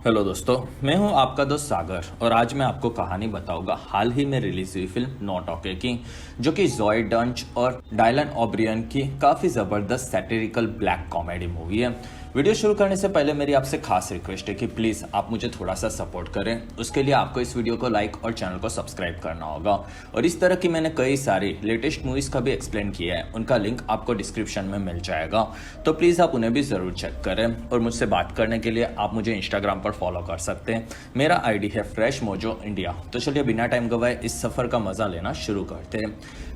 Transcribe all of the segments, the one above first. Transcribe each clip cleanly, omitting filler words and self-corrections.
Hello दोस्तों, मैं हूं आपका दोस्त सागर और आज मैं आपको कहानी बताऊंगा हाल ही में रिलीज हुई फिल्म नॉट ओके की, जो कि ज़ोए डंच और डायलन ओब्रियन की काफ़ी ज़बरदस्त सैटिरिकल ब्लैक कॉमेडी मूवी है। वीडियो शुरू करने से पहले मेरी आपसे खास रिक्वेस्ट है कि प्लीज़ आप मुझे थोड़ा सा सपोर्ट करें। उसके लिए आपको इस वीडियो को लाइक और चैनल को सब्सक्राइब करना होगा। और इस तरह की मैंने कई सारी लेटेस्ट मूवीज़ का भी एक्सप्लेन किया है, उनका लिंक आपको डिस्क्रिप्शन में मिल जाएगा, तो प्लीज़ आप उन्हें भी ज़रूर चेक करें। और मुझसे बात करने के लिए आप मुझे इंस्टाग्राम पर फॉलो कर सकते हैं। मेरा आईडी है फ्रेश मोजो इंडिया। तो चलिए बिना टाइम गवाए इस सफ़र का मज़ा लेना शुरू करते हैं।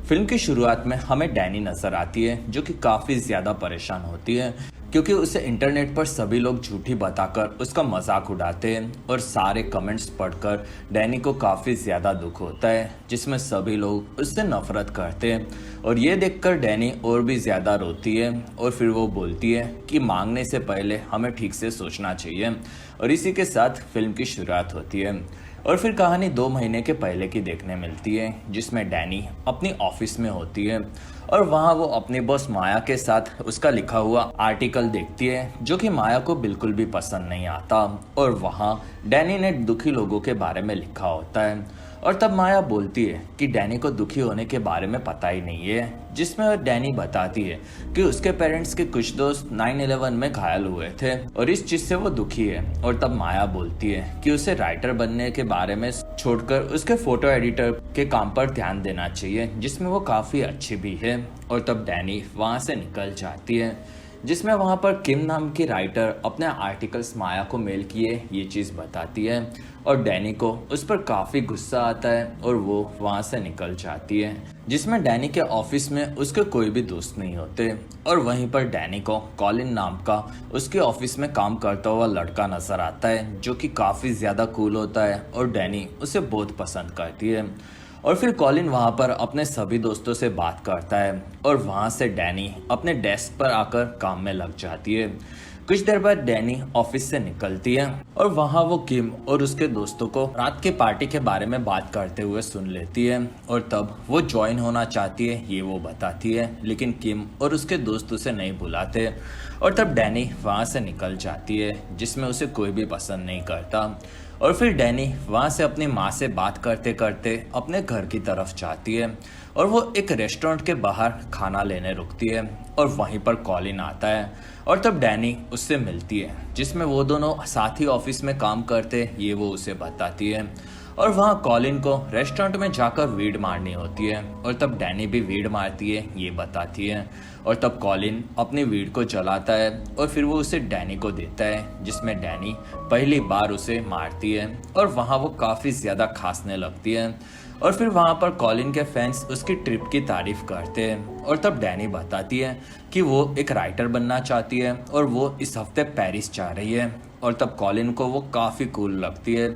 फिल्म की शुरुआत में हमें डैनी नज़र आती है, जो कि काफ़ी ज़्यादा परेशान होती है क्योंकि उसे इंटरनेट पर सभी लोग झूठी बताकर उसका मजाक उड़ाते हैं। और सारे कमेंट्स पढ़कर डैनी को काफ़ी ज़्यादा दुख होता है, जिसमें सभी लोग उससे नफरत करते हैं। और ये देखकर डैनी और भी ज़्यादा रोती है और फिर वो बोलती है कि मांगने से पहले हमें ठीक से सोचना चाहिए। और इसी के साथ फिल्म की शुरुआत होती है। और फिर कहानी 2 महीने के पहले की देखने मिलती है, जिसमें डैनी अपनी ऑफिस में होती है और वहाँ वो अपनी बॉस माया के साथ उसका लिखा हुआ आर्टिकल देखती है, जो कि माया को बिल्कुल भी पसंद नहीं आता। और वहाँ डैनी ने दुखी लोगों के बारे में लिखा होता है। और तब माया बोलती है कि डैनी को दुखी होने के बारे में पता ही नहीं है, जिसमें डैनी बताती है कि उसके पेरेंट्स के कुछ दोस्त 9/11 में घायल हुए थे और इस चीज से वो दुखी है। और तब माया बोलती है कि उसे राइटर बनने के बारे में छोड़कर उसके फोटो एडिटर के काम पर ध्यान देना चाहिए, जिसमें वो काफी अच्छी भी है। और तब डैनी वहां से निकल जाती है, जिसमें वहाँ पर किम नाम की राइटर अपने आर्टिकल्स माया को मेल किए ये चीज़ बताती है। और डैनी को उस पर काफ़ी गुस्सा आता है और वो वहाँ से निकल जाती है, जिसमें डैनी के ऑफिस में उसके कोई भी दोस्त नहीं होते। और वहीं पर डैनी को कॉलिन नाम का उसके ऑफिस में काम करता हुआ लड़का नजर आता है, जो कि काफ़ी ज़्यादा कूल होता है और डैनी उसे बहुत पसंद करती है। और फिर कॉलिन वहाँ पर अपने सभी दोस्तों से बात करता है और वहाँ से डैनी अपने डेस्क पर आकर काम में लग जाती है। कुछ देर बाद डैनी ऑफिस से निकलती है और वहाँ वो किम और उसके दोस्तों को रात के पार्टी के बारे में बात करते हुए सुन लेती है। और तब वो ज्वाइन होना चाहती है ये वो बताती है, लेकिन किम और उसके दोस्त उसे नहीं बुलाते। और तब डैनी वहाँ से निकल जाती है, जिसमें उसे कोई भी पसंद नहीं करता। और फिर डैनी वहाँ से अपनी माँ से बात करते करते अपने घर की तरफ जाती है और वो एक रेस्टोरेंट के बाहर खाना लेने रुकती है। और वहीं पर कॉलिन आता है और तब डैनी उससे मिलती है, जिसमें वो दोनों साथ ही ऑफिस में काम करते ये वो उसे बताती है। और वहाँ कॉलिन को रेस्टोरेंट में जाकर वीड मारनी होती है और तब डैनी भी वीड मारती है ये बताती है। और तब कॉलिन अपनी वीड को जलाता है और फिर वो उसे डैनी को देता है, जिसमें डैनी पहली बार उसे मारती है और वहाँ वो काफ़ी ज़्यादा खांसने लगती है। और फिर वहाँ पर कॉलिन के फैंस उसकी ट्रिप की तारीफ करते हैं। और तब डैनी बताती है कि वो एक राइटर बनना चाहती है और वो इस हफ्ते पेरिस जा रही है। और तब कॉलिन को वो काफ़ी कूल लगती है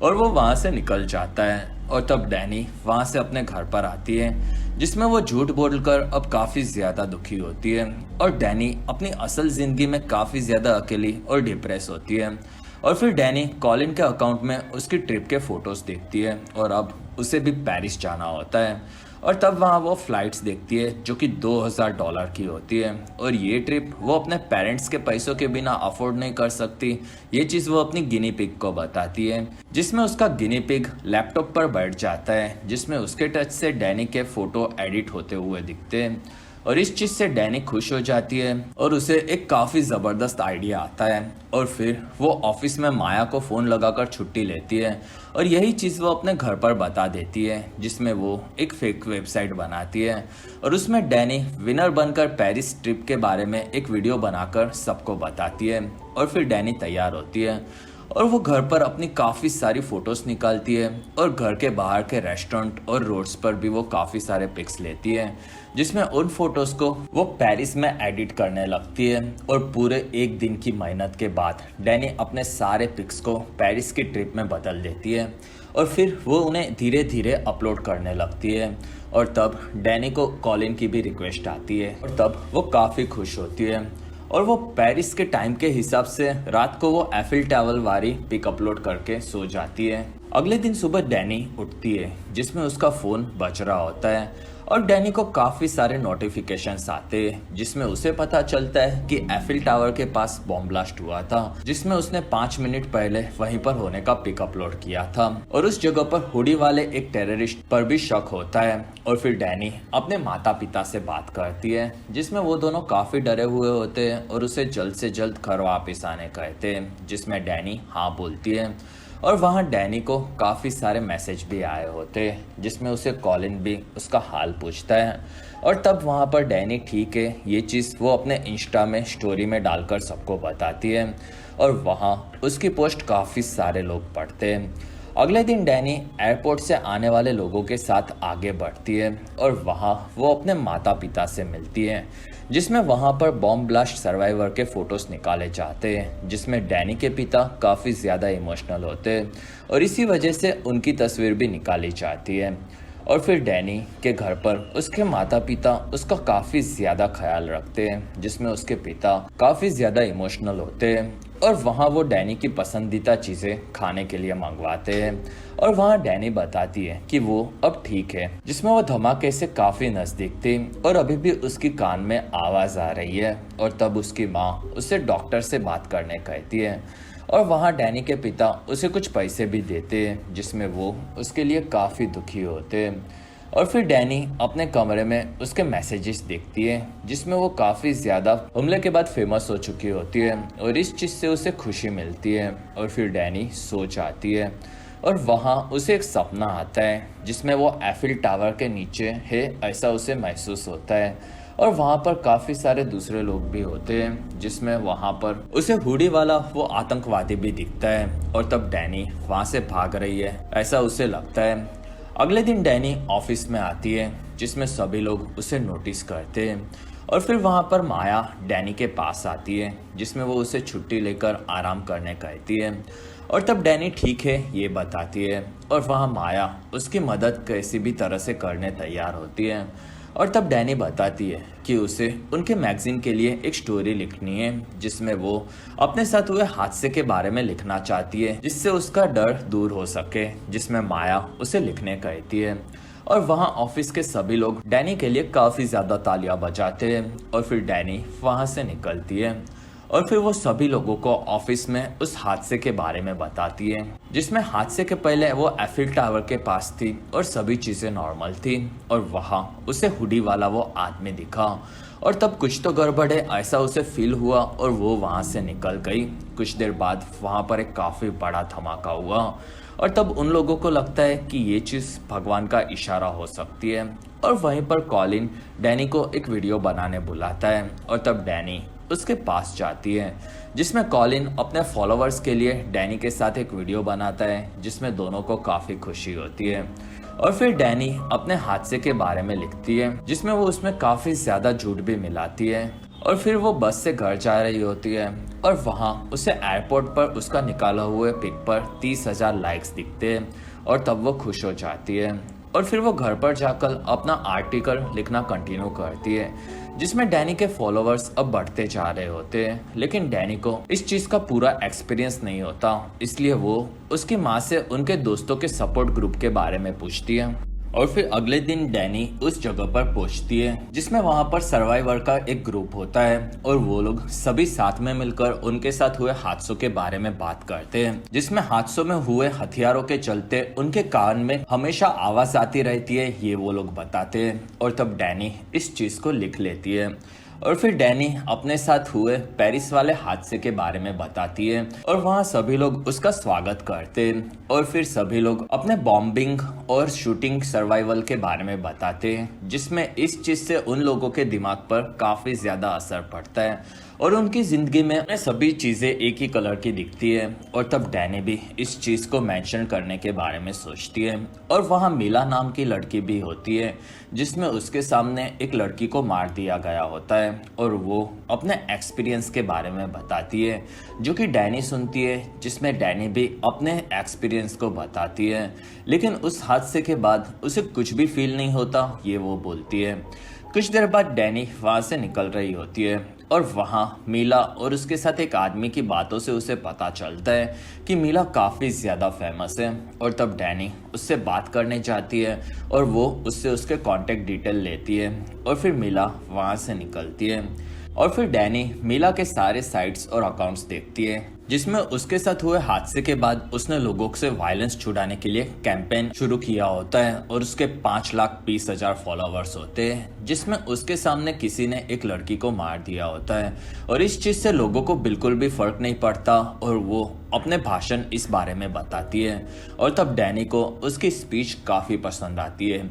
और वो वहाँ से निकल जाता है। और तब डैनी वहाँ से अपने घर पर आती है, जिसमें वो झूठ बोलकर अब काफ़ी ज़्यादा दुखी होती है। और डैनी अपनी असल ज़िंदगी में काफ़ी ज़्यादा अकेली और डिप्रेस होती है। और फिर डैनी कॉलिन के अकाउंट में उसकी ट्रिप के फोटोज़ देखती है और अब उसे भी पेरिस जाना होता है। और तब वहाँ वो फ्लाइट्स देखती है, जो कि $2000 की होती है। और ये ट्रिप वो अपने पेरेंट्स के पैसों के बिना अफोर्ड नहीं कर सकती। ये चीज़ वो अपनी गिनी पिग को बताती है, जिसमें उसका गिनी पिग लैपटॉप पर बैठ जाता है, जिसमें उसके टच से डैनी के फोटो एडिट होते हुए दिखते हैं। और इस चीज़ से डैनी खुश हो जाती है और उसे एक काफ़ी ज़बरदस्त आइडिया आता है। और फिर वो ऑफिस में माया को फ़ोन लगाकर छुट्टी लेती है और यही चीज़ वो अपने घर पर बता देती है, जिसमें वो एक फेक वेबसाइट बनाती है और उसमें डैनी विनर बनकर पेरिस ट्रिप के बारे में एक वीडियो बनाकर सबको बताती है। और फिर डैनी तैयार होती है और वो घर पर अपनी काफ़ी सारी फ़ोटोज़ निकालती है और घर के बाहर के रेस्टोरेंट और रोड्स पर भी वो काफ़ी सारे पिक्स लेती है, जिसमें उन फोटोज़ को वो पेरिस में एडिट करने लगती है। और पूरे 1 दिन की मेहनत के बाद डैनी अपने सारे पिक्स को पेरिस की ट्रिप में बदल देती है और फिर वो उन्हें धीरे धीरे अपलोड करने लगती है। और तब डैनी को कॉलिन की भी रिक्वेस्ट आती है और तब वो काफ़ी खुश होती है और वो पेरिस के टाइम के हिसाब से रात को वो एफिल टावर वाली पिक अपलोड करके सो जाती है। अगले दिन सुबह डैनी उठती है, जिसमें उसका फ़ोन बज रहा होता है और डैनी को काफी सारे नोटिफिकेशंस आते हैं जिसमें उसे पता चलता है कि एफिल टावर के पास बॉम्ब ब्लास्ट हुआ था, जिसमें उसने 5 मिनट पहले वहीं पर होने का पिक अपलोड किया था और उस जगह पर हुडी वाले एक टेररिस्ट पर भी शक होता है। और फिर डैनी अपने माता पिता से बात करती है जिसमें वो दोनों काफी डरे हुए होते हैं और उसे जल्द से जल्द घर वापिस आने कहते हैं, जिसमें डैनी हाँ बोलती है। और वहाँ डैनी को काफ़ी सारे मैसेज भी आए होते जिसमें उसे कॉलिन भी उसका हाल पूछता है। और तब वहाँ पर डैनी ठीक है ये चीज़ वो अपने इंस्टा में स्टोरी में डालकर सबको बताती है और वहाँ उसकी पोस्ट काफ़ी सारे लोग पढ़ते हैं। अगले दिन डैनी एयरपोर्ट से आने वाले लोगों के साथ आगे बढ़ती है और वहाँ वो अपने माता पिता से मिलती है, जिसमें वहाँ पर बॉम्ब ब्लास्ट सर्वाइवर के फोटोज निकाले जाते हैं, जिसमें डैनी के पिता काफ़ी ज़्यादा इमोशनल होते हैं और इसी वजह से उनकी तस्वीर भी निकाली जाती है। और फिर डैनी के घर पर उसके माता पिता उसका काफ़ी ज़्यादा ख्याल रखते हैं, जिसमें उसके पिता काफ़ी ज़्यादा इमोशनल होते हैं और वहाँ वो डैनी की पसंदीदा चीज़ें खाने के लिए मंगवाते हैं। और वहाँ डैनी बताती है कि वो अब ठीक है, जिसमें वो धमाके से काफ़ी नज़दीक थी और अभी भी उसकी कान में आवाज़ आ रही है। और तब उसकी माँ उसे डॉक्टर से बात करने कहती है और वहाँ डैनी के पिता उसे कुछ पैसे भी देते हैं, जिसमें वो उसके लिए काफ़ी दुखी होते हैं। और फिर डैनी अपने कमरे में उसके मैसेजेस देखती है जिसमें वो काफ़ी ज़्यादा हमले के बाद फेमस हो चुकी होती है और इस चीज़ से उसे खुशी मिलती है। और फिर डैनी सो जाती है और वहाँ उसे एक सपना आता है जिसमें वो एफिल टावर के नीचे है ऐसा उसे महसूस होता है और वहाँ पर काफ़ी सारे दूसरे लोग भी होते हैं, जिसमें वहाँ पर उसे हुडी वाला वो आतंकवादी भी दिखता है और तब डैनी वहाँ से भाग रही है ऐसा उसे लगता है। अगले दिन डैनी ऑफिस में आती है जिसमें सभी लोग उसे नोटिस करते हैं और फिर वहाँ पर माया डैनी के पास आती है जिसमें वो उसे छुट्टी लेकर आराम करने कहती है। और तब डैनी ठीक है ये बताती है और वहाँ माया उसकी मदद किसी भी तरह से करने तैयार होती है। और तब डैनी बताती है कि उसे उनके मैगजीन के लिए एक स्टोरी लिखनी है जिसमें वो अपने साथ हुए हादसे के बारे में लिखना चाहती है जिससे उसका डर दूर हो सके, जिसमें माया उसे लिखने कहती है। और वहाँ ऑफिस के सभी लोग डैनी के लिए काफ़ी ज़्यादा तालियां बजाते हैं और फिर डैनी वहाँ से निकलती है और फिर वो सभी लोगों को ऑफिस में उस हादसे के बारे में बताती है जिसमें हादसे के पहले वो एफिल टावर के पास थी और सभी चीज़ें नॉर्मल थी और वहाँ उसे हुडी वाला वो आदमी दिखा और तब कुछ तो गड़बड़ है ऐसा उसे फील हुआ और वो वहाँ से निकल गई। कुछ देर बाद वहाँ पर एक काफ़ी बड़ा धमाका हुआ और तब उन लोगों को लगता है कि ये चीज़ भगवान का इशारा हो सकती है और वहीं पर कॉलिन डैनी को एक वीडियो बनाने बुलाता है और तब डैनी उसके पास जाती है जिसमें कॉलिन अपने फॉलोअर्स के लिए डैनी के साथ एक वीडियो बनाता है जिसमें दोनों को काफ़ी खुशी होती है। और फिर डैनी अपने हादसे के बारे में लिखती है जिसमें वो उसमें काफ़ी ज़्यादा झूठ भी मिलाती है। और फिर वो बस से घर जा रही होती है और वहाँ उसे एयरपोर्ट पर उसका निकाला हुए पिक पर 30,000 लाइक्स दिखते हैं और तब वो खुश हो जाती है। और फिर वो घर पर जाकर अपना आर्टिकल लिखना कंटिन्यू करती है जिसमें डैनी के फॉलोअर्स अब बढ़ते जा रहे होते हैं, लेकिन डैनी को इस चीज़ का पूरा एक्सपीरियंस नहीं होता, इसलिए वो उसकी माँ से उनके दोस्तों के सपोर्ट ग्रुप के बारे में पूछती है। और फिर अगले दिन डैनी उस जगह पर पहुंचती है जिसमें वहां पर सर्वाइवर का एक ग्रुप होता है और वो लोग सभी साथ में मिलकर उनके साथ हुए हादसों के बारे में बात करते हैं, जिसमें हादसों में हुए हथियारों के चलते उनके कान में हमेशा आवाज आती रहती है ये वो लोग बताते हैं। और तब डैनी इस चीज को लिख लेती है और फिर डैनी अपने साथ हुए पेरिस वाले हादसे के बारे में बताती है और वहाँ सभी लोग उसका स्वागत करते हैं। और फिर सभी लोग अपने बॉम्बिंग और शूटिंग सर्वाइवल के बारे में बताते हैं जिसमें इस चीज़ से उन लोगों के दिमाग पर काफ़ी ज़्यादा असर पड़ता है और उनकी ज़िंदगी में सभी चीज़ें एक ही कलर की दिखती है। और तब डैनी भी इस चीज़ को मेंशन करने के बारे में सोचती है और वहाँ मीला नाम की लड़की भी होती है जिसमें उसके सामने एक लड़की को मार दिया गया होता है और वो अपने एक्सपीरियंस के बारे में बताती है जो कि डैनी सुनती है, जिसमें डैनी भी अपने एक्सपीरियंस को बताती है, लेकिन उस हादसे के बाद उसे कुछ भी फील नहीं होता ये वो बोलती है। कुछ देर बाद डैनी वहां से निकल रही होती है और वहां मीला और उसके साथ एक आदमी की बातों से उसे पता चलता है कि मीला काफ़ी ज़्यादा फेमस है। और तब डैनी उससे बात करने जाती है और वो उससे उसके कांटेक्ट डिटेल लेती है और फिर मीला वहां से निकलती है। और फिर डैनी मीला के सारे साइट्स और अकाउंट्स देखती है जिसमें उसके साथ हुए हादसे के बाद उसने लोगों से वायलेंस छुड़ाने के लिए कैंपेन शुरू किया होता है और उसके 5,20,000 फॉलोअर्स होते हैं, जिसमें उसके सामने किसी ने एक लड़की को मार दिया होता है। और इस चीज़ से लोगों को बिल्कुल भी फर्क नहीं पड़ता और वो अपने भाषण इस बारे में बताती है। और तब डैनी को उसकी स्पीच काफ़ी पसंद आती है।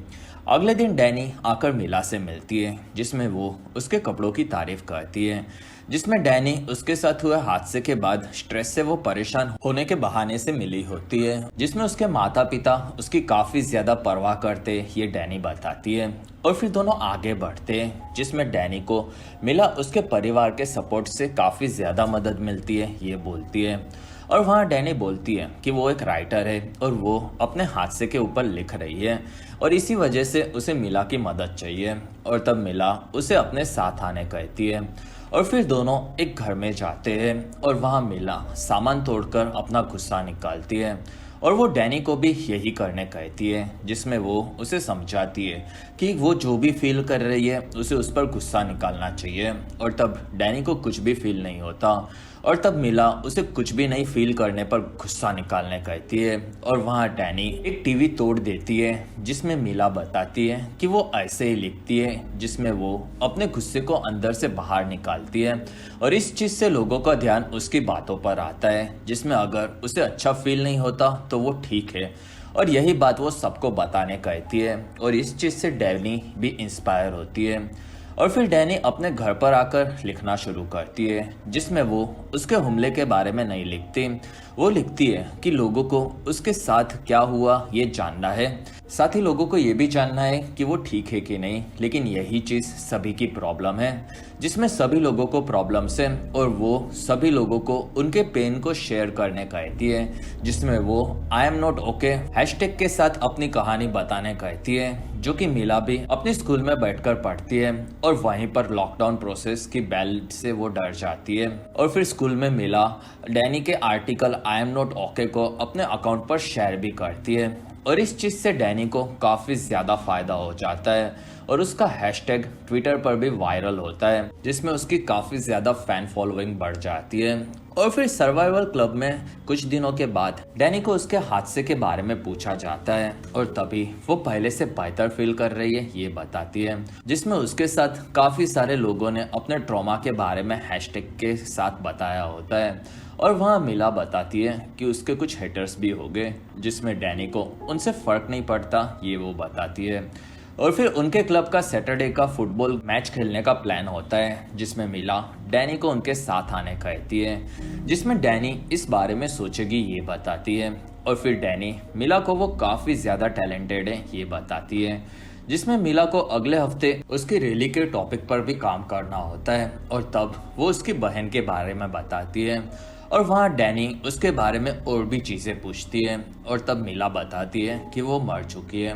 अगले दिन डैनी आकर मीला से मिलती है जिसमें वो उसके कपड़ों की तारीफ करती है, जिसमें डैनी उसके साथ हुए हादसे के बाद स्ट्रेस से वो परेशान होने के बहाने से मिली होती है, जिसमें उसके माता पिता उसकी काफ़ी ज़्यादा परवाह करते ये डैनी बताती है। और फिर दोनों आगे बढ़ते हैं जिसमें डैनी को मीला उसके परिवार के सपोर्ट से काफ़ी ज़्यादा मदद मिलती है ये बोलती है। और वहाँ डैनी बोलती है कि वो एक राइटर है और वो अपने हादसे के ऊपर लिख रही है और इसी वजह से उसे मीला की मदद चाहिए। और तब मीला उसे अपने साथ आने कहती है और फिर दोनों एक घर में जाते हैं और वहाँ मीला सामान तोड़कर अपना गुस्सा निकालती है और वो डैनी को भी यही करने कहती है, जिसमें वो उसे समझाती है कि वो जो भी फील कर रही है उसे उस पर गुस्सा निकालना चाहिए। और तब डैनी को कुछ भी फील नहीं होता और तब मीला उसे कुछ भी नहीं फील करने पर गुस्सा निकालने कहती है। और वहाँ डैनी एक टीवी तोड़ देती है जिसमें मीला बताती है कि वो ऐसे ही लिखती है, जिसमें वो अपने गुस्से को अंदर से बाहर निकालती है और इस चीज़ से लोगों का ध्यान उसकी बातों पर आता है, जिसमें अगर उसे अच्छा फील नहीं होता तो वो ठीक है और यही बात वो सबको बताने कहती है। और इस चीज़ से डैनी भी इंस्पायर होती है और फिर डैनी अपने घर पर आकर लिखना शुरू करती है, जिसमें वो उसके हमले के बारे में नहीं लिखती, वो लिखती है कि लोगों को उसके साथ क्या हुआ ये जानना है, साथ ही लोगों को ये भी जानना है कि वो ठीक है कि नहीं। लेकिन यही चीज़ सभी की प्रॉब्लम है, जिसमें सभी लोगों को प्रॉब्लम्स है और वो सभी लोगों को उनके पेन को शेयर करने कहती है, जिसमें वो I am not okay hashtag के साथ अपनी कहानी बताने कहती है, जो कि मीला भी अपने स्कूल में बैठकर पढ़ती है। और वहीं पर लॉकडाउन प्रोसेस की बेल से वो डर जाती है और फिर स्कूल में मीला डैनी के article I am not okay को अपने अकाउंट पर शेयर भी करती है और इस चीज़ से डैनी को काफ़ी ज़्यादा फायदा हो जाता है और उसका हैशटैग ट्विटर पर भी वायरल होता है, जिसमें उसकी काफ़ी ज़्यादा फैन फॉलोइंग बढ़ जाती है। और फिर सर्वाइवल क्लब में कुछ दिनों के बाद डैनी को उसके हादसे के बारे में पूछा जाता है और तभी वो पहले से बेहतर फील कर रही है ये बताती है, जिसमें उसके साथ काफ़ी सारे लोगों ने अपने ट्रॉमा के बारे में हैशटैग के साथ बताया होता है। और वहाँ मीला बताती है कि उसके कुछ हेटर्स भी हो गए, जिसमें डैनी को उनसे फ़र्क नहीं पड़ता ये वो बताती है। और फिर उनके क्लब का सैटरडे का फुटबॉल मैच खेलने का प्लान होता है, जिसमें मीला डैनी को उनके साथ आने कहती है, जिसमें डैनी इस बारे में सोचेगी ये बताती है। और फिर डैनी मीला को वो काफ़ी ज़्यादा टैलेंटेड है ये बताती है, जिसमें मीला को अगले हफ्ते उसकी रैली के टॉपिक पर भी काम करना होता है। और तब वो उसकी बहन के बारे में बताती है और वहाँ डैनी उसके बारे में और भी चीज़ें पूछती है और तब मीला बताती है कि वो मर चुकी है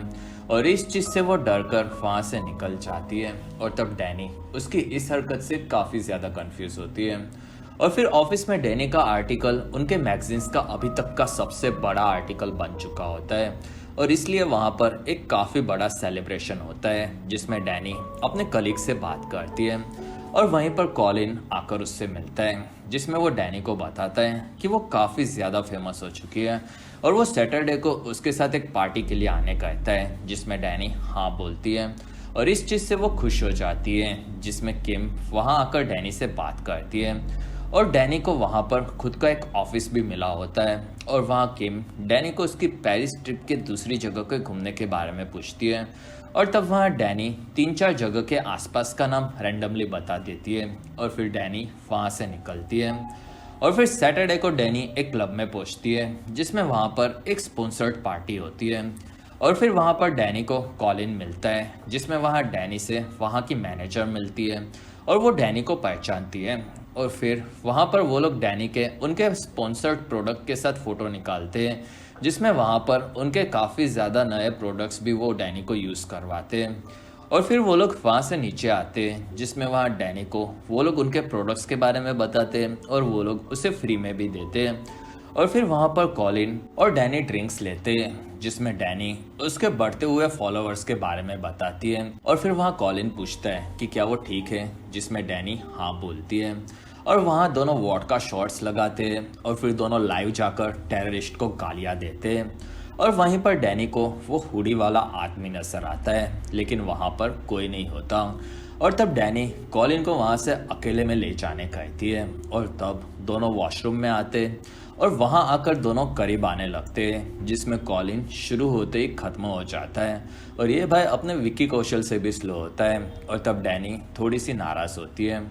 और इस चीज़ से वो डर कर वहाँ से निकल जाती है। और तब डैनी उसकी इस हरकत से काफ़ी ज़्यादा कंफ्यूज होती है। और फिर ऑफिस में डैनी का आर्टिकल उनके मैगजीन्स का अभी तक का सबसे बड़ा आर्टिकल बन चुका होता है और इसलिए वहाँ पर एक काफ़ी बड़ा सेलिब्रेशन होता है, जिसमें डैनी अपने कलीग से बात करती है और वहीं पर कॉलिन आकर उससे मिलता है, जिसमें वो डैनी को बताता है कि वो काफ़ी ज़्यादा फेमस हो चुकी है और वो सैटरडे को उसके साथ एक पार्टी के लिए आने कहता है, जिसमें डैनी हाँ बोलती है और इस चीज़ से वो खुश हो जाती है, जिसमें किम वहाँ आकर डैनी से बात करती है और डैनी को वहाँ पर खुद का एक ऑफिस भी मिला होता है। और वहाँ किम डैनी को उसकी पेरिस ट्रिप के दूसरी जगह के घूमने के बारे में पूछती है और तब वहाँ डैनी 3-4 जगह के आसपास का नाम रैंडमली बता देती है और फिर डैनी वहाँ से निकलती है। और फिर सैटरडे को डैनी एक क्लब में पहुँचती है, जिसमें वहाँ पर एक स्पॉन्सर्ड पार्टी होती है और फिर वहाँ पर डैनी को कॉलिन मिलता है, जिसमें वहाँ डैनी से वहाँ की मैनेजर मिलती है और वो डैनी को पहचानती है और फिर वहाँ पर वो लोग डैनी के उनके स्पॉन्सर्ड प्रोडक्ट के साथ फ़ोटो निकालते हैं, जिसमें वहाँ पर उनके काफ़ी ज़्यादा नए प्रोडक्ट्स भी वो डैनी को यूज़ करवाते हैं। और फिर वो लोग वहाँ से नीचे आते हैं, जिसमें वहाँ डैनी को वो लोग उनके प्रोडक्ट्स के बारे में बताते हैं और वो लोग उसे फ्री में भी देते हैं। और फिर वहाँ पर कॉलिन और डैनी ड्रिंक्स लेते हैं, जिसमें डैनी उसके बढ़ते हुए फॉलोअर्स के बारे में बताती है। और फिर वहाँ कॉलिन पूछता है कि क्या वो ठीक है, जिसमें डैनी हाँ बोलती है। और वहाँ दोनों वोडका शॉट्स लगाते हैं और फिर दोनों लाइव जाकर टेररिस्ट को गालियाँ देते हैं। और वहीं पर डैनी को वो हुडी वाला आदमी नजर आता है, लेकिन वहाँ पर कोई नहीं होता। और तब डैनी कॉलिन को वहाँ से अकेले में ले जाने कहती है और तब दोनों वॉशरूम में आते और वहाँ आकर दोनों करीब आने लगते हैं, जिसमें कॉलिन शुरू होते ही खत्म हो जाता है और ये भाई अपने विक्की कौशल से भी स्लो होता है। और तब डैनी थोड़ी सी नाराज होती है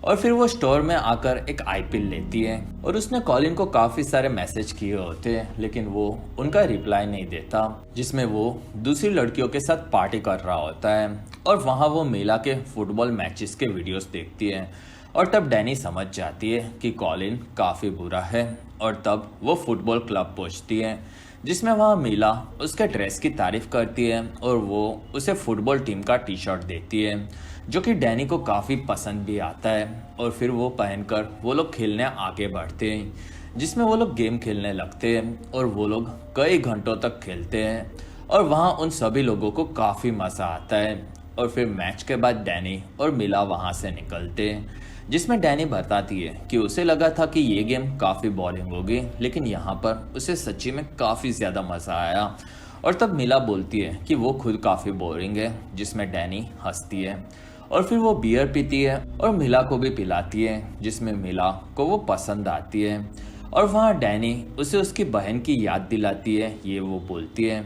और फिर वो स्टोर में आकर एक आईपिल लेती है और उसने कॉलिन को काफी सारे मैसेज किए होते हैं, लेकिन वो उनका रिप्लाई नहीं देता, जिसमें वो दूसरी लड़कियों के साथ पार्टी कर रहा होता है। और वहाँ वो मीला के फुटबॉल मैचेस के वीडियोस देखती है और तब डैनी समझ जाती है कि कॉलिन काफी बुरा है और तब वो फुटबॉल क्लब पहुंचती है, जिसमें वहाँ मीला उसके ड्रेस की तारीफ करती है और वो उसे फुटबॉल टीम का टी शर्ट देती है, जो कि डैनी को काफ़ी पसंद भी आता है। और फिर वो पहनकर वो लोग खेलने आगे बढ़ते हैं, जिसमें वो लोग गेम खेलने लगते हैं और वो लोग कई घंटों तक खेलते हैं और वहाँ उन सभी लोगों को काफ़ी मज़ा आता है। और फिर मैच के बाद डैनी और मीला वहाँ से निकलते हैं, जिसमें डैनी बताती है कि उसे लगा था कि ये गेम काफ़ी बोरिंग होगी, लेकिन यहाँ पर उसे सच्ची में काफ़ी ज़्यादा मज़ा आया। और तब मीला बोलती है कि वो खुद काफ़ी बोरिंग है, जिसमें डैनी हंसती है। और फिर वो बियर पीती है और मीला को भी पिलाती है, जिसमें मीला को वो पसंद आती है। और वहाँ डैनी उसे उसकी बहन की याद दिलाती है, ये वो बोलती है।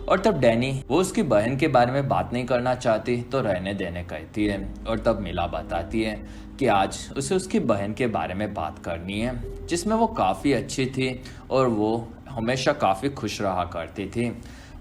और तब डैनी वो उसकी बहन के बारे में बात नहीं करना चाहती तो रहने देने कहती है। और तब मीला बताती है कि आज उसे उसकी बहन के बारे में बात करनी है, जिसमें वो काफ़ी अच्छी थी और वो हमेशा काफ़ी खुश रहा करती थी।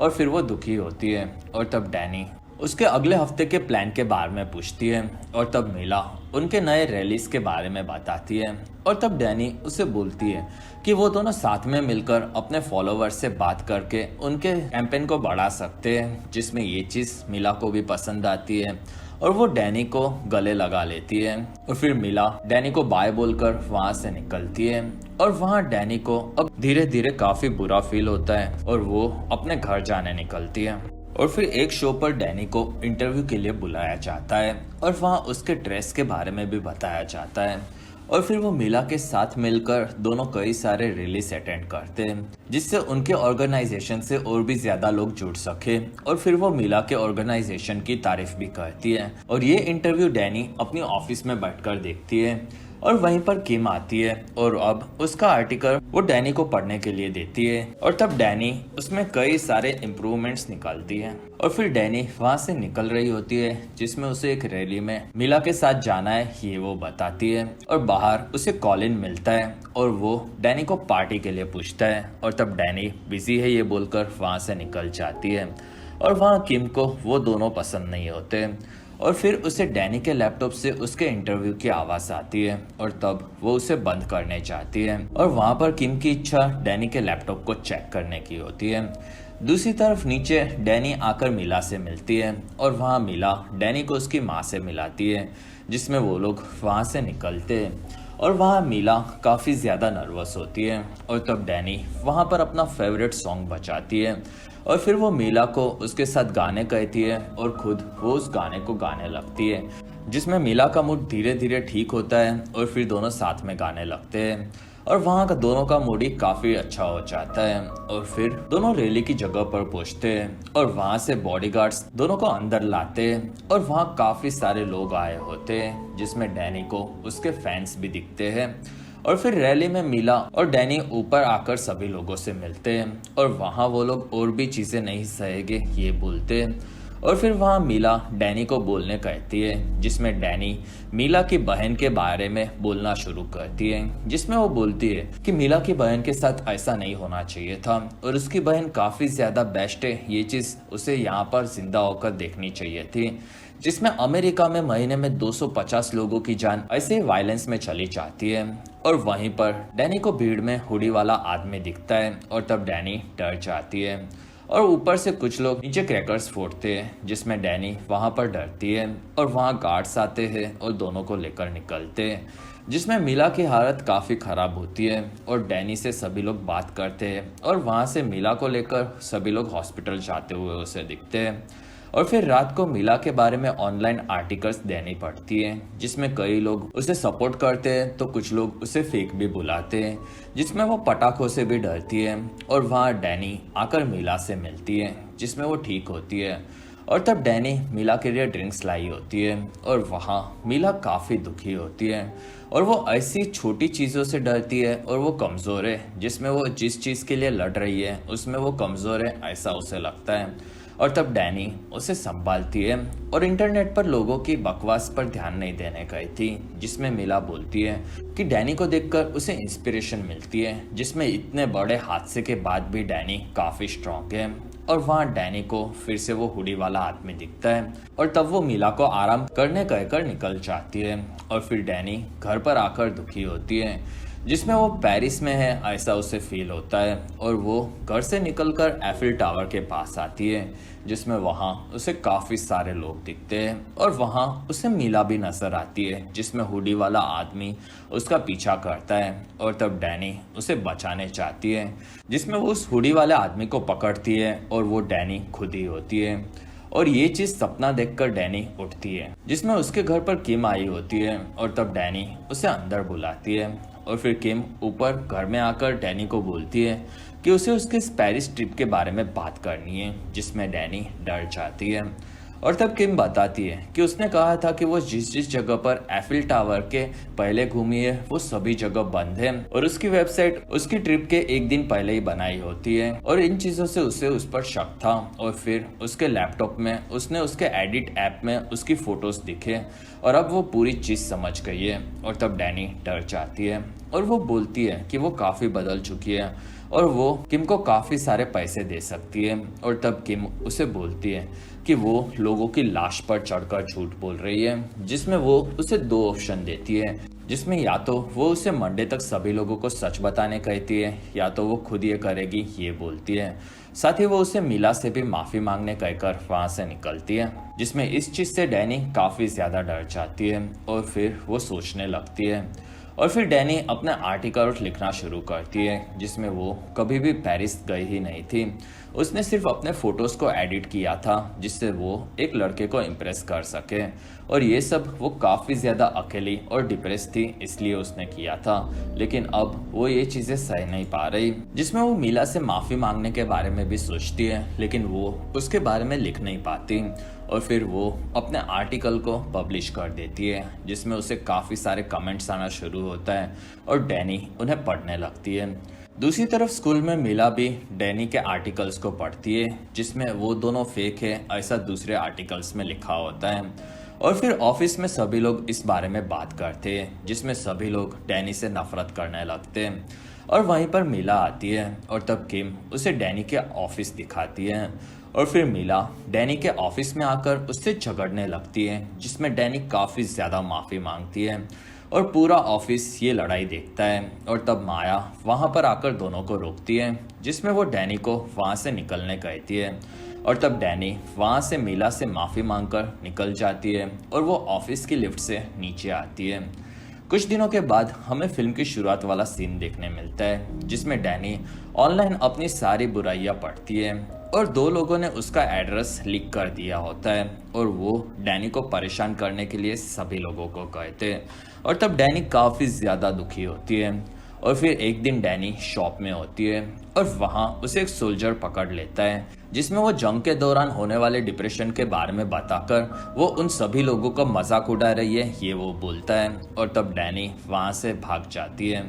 और फिर वो दुखी होती है और तब डैनी उसके अगले हफ्ते के प्लान के बारे में पूछती है और तब मीला उनके नए रैलीज के बारे में बताती है। और तब डैनी उसे बोलती है कि वो दोनों साथ में मिलकर अपने फॉलोअर्स से बात करके उनके कैंपेन को बढ़ा सकते हैं, जिसमें ये चीज़ मीला को भी पसंद आती है और वो डैनी को गले लगा लेती है। और फिर मीला डैनी को बाय बोलकर वहाँ से निकलती है और वहाँ डैनी को अब धीरे धीरे काफ़ी बुरा फील होता है और वो अपने घर जाने निकलती है। और फिर एक शो पर डैनी को इंटरव्यू के लिए बुलाया जाता है और वहाँ उसके ड्रेस के बारे में भी बताया जाता है। और फिर वो मीला के साथ मिलकर दोनों कई सारे रिलीज अटेंड करते हैं, जिससे उनके ऑर्गेनाइजेशन से और भी ज्यादा लोग जुड़ सके। और फिर वो मीला के ऑर्गेनाइजेशन की तारीफ भी करती है और ये इंटरव्यू डैनी अपनी ऑफिस में बैठकर देखती है। और वहीं पर किम आती है और अब उसका आर्टिकल वो डैनी को पढ़ने के लिए देती है और तब डैनी उसमें कई सारे इम्प्रूवमेंट्स निकालती है। और फिर डैनी वहाँ से निकल रही होती है, जिसमें उसे एक रैली में मीला के साथ जाना है, ये वो बताती है। और बाहर उसे कॉलिन मिलता है और वो डैनी को पार्टी के लिए पूछता है और तब डैनी बिजी है ये बोलकर वहाँ से निकल जाती है। और वहाँ किम को वो दोनों पसंद नहीं होते और फिर उसे डैनी के लैपटॉप से उसके इंटरव्यू की आवाज़ आती है और तब वो उसे बंद करने चाहती है। और वहाँ पर किम की इच्छा डैनी के लैपटॉप को चेक करने की होती है। दूसरी तरफ नीचे डैनी आकर मीला से मिलती है और वहाँ मीला डैनी को उसकी माँ से मिलाती है, जिसमें वो लोग वहाँ से निकलते हैं। और वहाँ मीला काफ़ी ज़्यादा नर्वस होती है और तब डैनी वहाँ पर अपना फेवरेट सॉन्ग बजाती है और फिर वो मीला को उसके साथ गाने कहती है और खुद वो उस गाने को गाने लगती है, जिसमें मीला का मूड धीरे धीरे ठीक होता है और फिर दोनों साथ में गाने लगते हैं और वहाँ का दोनों का मूड ही काफ़ी अच्छा हो जाता है। और फिर दोनों रैली की जगह पर पहुँचते हैं और वहाँ से बॉडीगार्ड्स दोनों को अंदर लाते हैं और वहाँ काफ़ी सारे लोग आए होते हैं, जिसमें डैनी को उसके फैंस भी दिखते हैं। और फिर रैली में मीला और डैनी ऊपर आकर सभी लोगों से मिलते हैं और वहाँ वो लोग और भी चीज़ें नहीं सहेंगे ये बोलते हैं। और फिर वहाँ मीला डैनी को बोलने कहती है, जिसमें डैनी मीला की बहन के बारे में बोलना शुरू करती है, जिसमें वो बोलती है कि मीला की बहन के साथ ऐसा नहीं होना चाहिए था और उसकी बहन काफ़ी ज़्यादा बेस्ट है, ये चीज़ उसे यहाँ पर जिंदा होकर देखनी चाहिए थी। जिसमें अमेरिका में महीने में 250 लोगों की जान ऐसे वायलेंस में चली जाती है। और वहीं पर डैनी को भीड़ में हुडी वाला आदमी दिखता है और तब डैनी डर जाती है। और ऊपर से कुछ लोग नीचे क्रैकर्स फोड़ते हैं, जिसमें डैनी वहां पर डरती है और वहां गार्ड्स आते हैं और दोनों को लेकर निकलते हैं, जिसमें मिला की हालत काफ़ी ख़राब होती है और डैनी से सभी लोग बात करते हैं और वहां से मिला को लेकर सभी लोग हॉस्पिटल जाते हुए उसे दिखते हैं। और फिर रात को मिला के बारे में ऑनलाइन आर्टिकल्स देनी पड़ती है, जिसमें कई लोग उसे सपोर्ट करते हैं तो कुछ लोग उसे फेक भी बुलाते हैं, जिसमें वो पटाखों से भी डरती है। और वहाँ डैनी आकर मिला से मिलती है, जिसमें वो ठीक होती है। और तब डैनी मिला के लिए ड्रिंक्स लाई होती है और वहाँ मिला काफ़ी दुखी होती है और वो ऐसी छोटी चीज़ों से डरती है और वो कमज़ोर है, जिसमें वो जिस चीज़ के लिए लड़ रही है उसमें वो कमज़ोर है ऐसा उसे लगता है। और तब डैनी उसे संभालती है और इंटरनेट पर लोगों की बकवास पर ध्यान नहीं देने गई थी, जिसमें मिला बोलती है कि डैनी को देखकर उसे इंस्पिरेशन मिलती है, जिसमें इतने बड़े हादसे के बाद भी डैनी काफ़ी स्ट्रांग है। और वहाँ डैनी को फिर से वो हुडी वाला आदमी दिखता है और तब वो मिला को आराम करने कहकर निकल जाती है। और फिर डैनी घर पर आकर दुखी होती है, जिसमें वो पेरिस में है ऐसा उसे फील होता है और वो घर से निकलकर एफिल टावर के पास आती है, जिसमें वहाँ उसे काफ़ी सारे लोग दिखते हैं और वहाँ उसे मिला भी नजर आती है, जिसमें हुडी वाला आदमी उसका पीछा करता है। और तब डैनी उसे बचाने चाहती है, जिसमें वो उस हुडी वाले आदमी को पकड़ती है और वो डैनी खुद ही होती है। और ये चीज सपना देखकर डैनी उठती है, जिसमें उसके घर पर किम आई होती है और तब डैनी उसे अंदर बुलाती है। और फिर किम ऊपर घर में आकर डैनी को बोलती है कि उसे उसके पेरिस ट्रिप के बारे में बात करनी है, जिसमें डैनी डर जाती है। और तब किम बताती है कि उसने कहा था कि वो जिस जिस जगह पर एफिल टावर के पहले घूमी है वो सभी जगह बंद है और उसकी वेबसाइट उसकी ट्रिप के एक दिन पहले ही बनाई होती है। और इन चीजों से उसे उस पर शक था और फिर उसके लैपटॉप में उसने उसके एडिट ऐप में उसकी फोटोज दिखे और अब वो पूरी चीज समझ गई है। और तब डैनी डर जाती है और वो बोलती है कि वो काफी बदल चुकी है और वो किम को काफी सारे पैसे दे सकती है। और तब किम उसे बोलती है कि वो लोगों की लाश पर चढ़कर झूठ बोल रही है, जिसमें वो उसे दो ऑप्शन देती है, जिसमें या तो वो उसे मंडे तक सभी लोगों को सच बताने कहती है या तो वो खुद ये करेगी ये बोलती है। साथ ही वो उसे मिला से भी माफी मांगने कहकर वहां से निकलती है, जिसमें इस चीज से डैनी काफी ज्यादा डर जाती है और फिर वो सोचने लगती है। और फिर डैनी अपने आर्टिकल लिखना शुरू करती है, जिसमें वो कभी भी पेरिस गई ही नहीं थी। उसने सिर्फ अपने फोटोज को एडिट किया था जिससे वो एक लड़के को इम्प्रेस कर सके और ये सब वो काफ़ी ज़्यादा अकेली और डिप्रेस थी इसलिए उसने किया था। लेकिन अब वो ये चीज़ें सह नहीं पा रही, जिसमें वो मिला से माफ़ी मांगने के बारे में भी सोचती है लेकिन वो उसके बारे में लिख नहीं पाती। और फिर वो अपने आर्टिकल को पब्लिश कर देती है, जिसमें उसे काफ़ी सारे कमेंट्स आना शुरू होता है और डैनी उन्हें पढ़ने लगती है। दूसरी तरफ स्कूल में मिला भी डैनी के आर्टिकल्स को पढ़ती है, जिसमें वो दोनों फेक है ऐसा दूसरे आर्टिकल्स में लिखा होता है। और फिर ऑफिस में सभी लोग इस बारे में बात करते हैं, जिसमें सभी लोग डैनी से नफरत करने लगते हैं। और वहीं पर मिला आती है और तब किम उसे डैनी के ऑफिस दिखाती है और फिर मिला डैनी के ऑफिस में आकर उससे झगड़ने लगती है, जिसमें डैनी काफ़ी ज़्यादा माफ़ी मांगती है और पूरा ऑफिस ये लड़ाई देखता है। और तब माया वहाँ पर आकर दोनों को रोकती है, जिसमें वो डैनी को वहाँ से निकलने कहती है। और तब डैनी वहाँ से मिला से माफ़ी मांगकर निकल जाती है और वो ऑफिस की लिफ्ट से नीचे आती है। कुछ दिनों के बाद हमें फिल्म की शुरुआत वाला सीन देखने मिलता है, जिसमें डैनी ऑनलाइन अपनी सारी बुराइयां पढ़ती है और दो लोगों ने उसका एड्रेस लीक कर दिया होता है और वो डैनी को परेशान करने के लिए सभी लोगों को कहते हैं। और तब डैनी काफ़ी ज़्यादा दुखी होती है। और फिर एक दिन डैनी शॉप में होती है और वहाँ उसे एक सोल्जर पकड़ लेता है, जिसमें वो जंग के दौरान होने वाले डिप्रेशन के बारे में बताकर वो उन सभी लोगों का मजाक उड़ा रही है ये वो बोलता है। और तब डैनी वहाँ से भाग जाती है।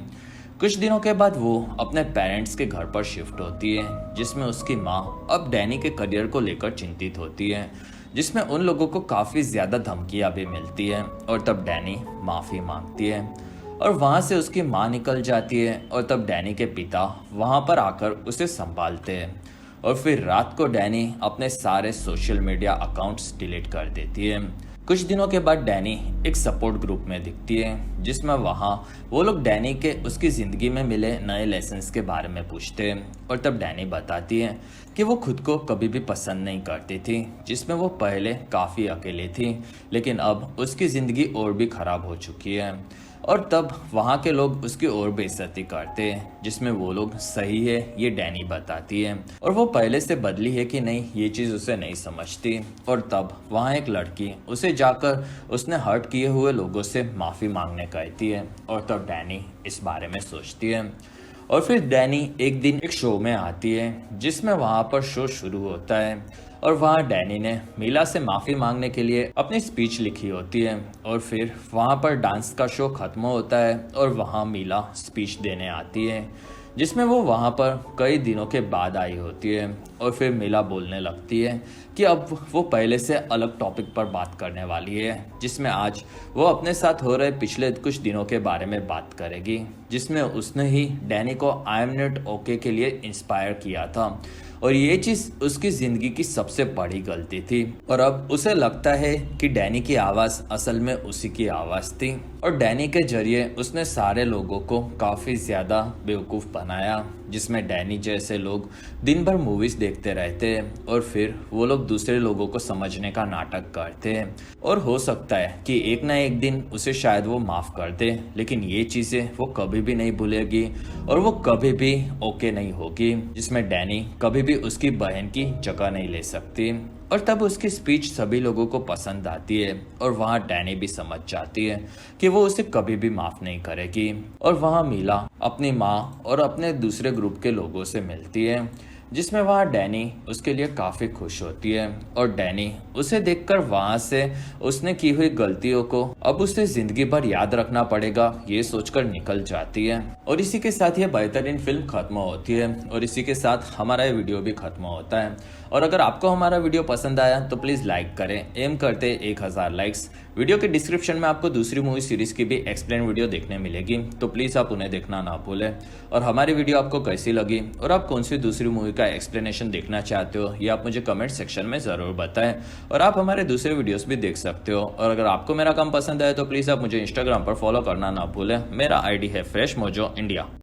कुछ दिनों के बाद वो अपने पेरेंट्स के घर पर शिफ्ट होती है, जिसमें उसकी माँ अब डैनी के करियर को लेकर चिंतित होती है, जिसमें उन लोगों को काफ़ी ज़्यादा धमकियाँ भी मिलती है। और तब डैनी माफ़ी मांगती है और वहाँ से उसकी माँ निकल जाती है और तब डैनी के पिता वहाँ पर आकर उसे संभालते हैं। और फिर रात को डैनी अपने सारे सोशल मीडिया अकाउंट्स डिलीट कर देती है, कुछ दिनों के बाद डैनी एक सपोर्ट ग्रुप में दिखती है जिसमें वहाँ वो लोग डैनी के उसकी ज़िंदगी में मिले नए लेसन्स के बारे में पूछते हैं। और तब डैनी बताती है कि वो खुद को कभी भी पसंद नहीं करती थी, जिसमें वो पहले काफ़ी अकेली थी, लेकिन अब उसकी ज़िंदगी और भी ख़राब हो चुकी है। और तब वहाँ के लोग उसकी और बेइज्जती करते हैं, जिसमें वो लोग सही है ये डैनी बताती है और वो पहले से बदली है कि नहीं ये चीज़ उसे नहीं समझती। और तब वहाँ एक लड़की उसे जाकर उसने हर्ट किए हुए लोगों से माफ़ी मांगने कहती है और तब डैनी इस बारे में सोचती है। और फिर डैनी एक दिन एक शो में आती है जिसमें वहाँ पर शो शुरू होता है और वहाँ डैनी ने मीला से माफ़ी मांगने के लिए अपनी स्पीच लिखी होती है। और फिर वहाँ पर डांस का शो ख़त्म होता है और वहाँ मीला स्पीच देने आती है जिसमें वो वहाँ पर कई दिनों के बाद आई होती है। और फिर मीला बोलने लगती है कि अब वो पहले से अलग टॉपिक पर बात करने वाली है, जिसमें आज वो अपने साथ हो रहे पिछले कुछ दिनों के बारे में बात करेगी, जिसमें उसने ही डैनी को आई एम नॉट ओके के लिए इंस्पायर किया था और ये चीज़ उसकी ज़िंदगी की सबसे बड़ी गलती थी। और अब उसे लगता है कि डैनी की आवाज़ असल में उसी की आवाज़ थी और डैनी के जरिए उसने सारे लोगों को काफ़ी ज़्यादा बेवकूफ़ बनाया, जिसमें डैनी जैसे लोग दिन भर मूवीज़ देखते रहते हैं और फिर वो लोग दूसरे लोगों को समझने का नाटक करते हैं। और हो सकता है कि एक ना एक दिन उसे शायद वो माफ़ कर दे, लेकिन ये चीज़ें वो कभी भी नहीं भूलेगी और वो कभी भी ओके नहीं होगी, जिसमें डैनी कभी भी उसकी बहन की जगह नहीं ले सकती। और तब उसकी स्पीच सभी लोगों को पसंद आती है और वहाँ डैनी भी समझ जाती है कि वो उसे कभी भी माफ़ नहीं करेगी। और वहाँ मीला अपनी माँ और अपने दूसरे ग्रुप के लोगों से मिलती है, जिसमें वहाँ डैनी उसके लिए काफ़ी खुश होती है और डैनी उसे देखकर वहाँ से उसने की हुई गलतियों को अब उसे ज़िंदगी भर याद रखना पड़ेगा ये सोचकर निकल जाती है। और इसी के साथ ये बेहतरीन फिल्म ख़त्म होती है और इसी के साथ हमारा ये वीडियो भी ख़त्म होता है। और अगर आपको हमारा वीडियो पसंद आया तो प्लीज़ लाइक करें, एम करते 1000 लाइक्स। वीडियो के डिस्क्रिप्शन में आपको दूसरी मूवी सीरीज़ की भी एक्सप्लेन वीडियो देखने मिलेगी, तो प्लीज़ आप उन्हें देखना ना भूलें। और हमारी वीडियो आपको कैसी लगी और आप कौन सी दूसरी मूवी का एक्सप्लेनेशन देखना चाहते हो ये आप मुझे कमेंट सेक्शन में ज़रूर बताएं। और आप हमारे दूसरे वीडियोस भी देख सकते हो। और अगर आपको मेरा काम पसंद आए तो प्लीज़ आप मुझे इंस्टाग्राम पर फॉलो करना ना भूलें। मेरा आईडी है फ्रेश मोजो इंडिया।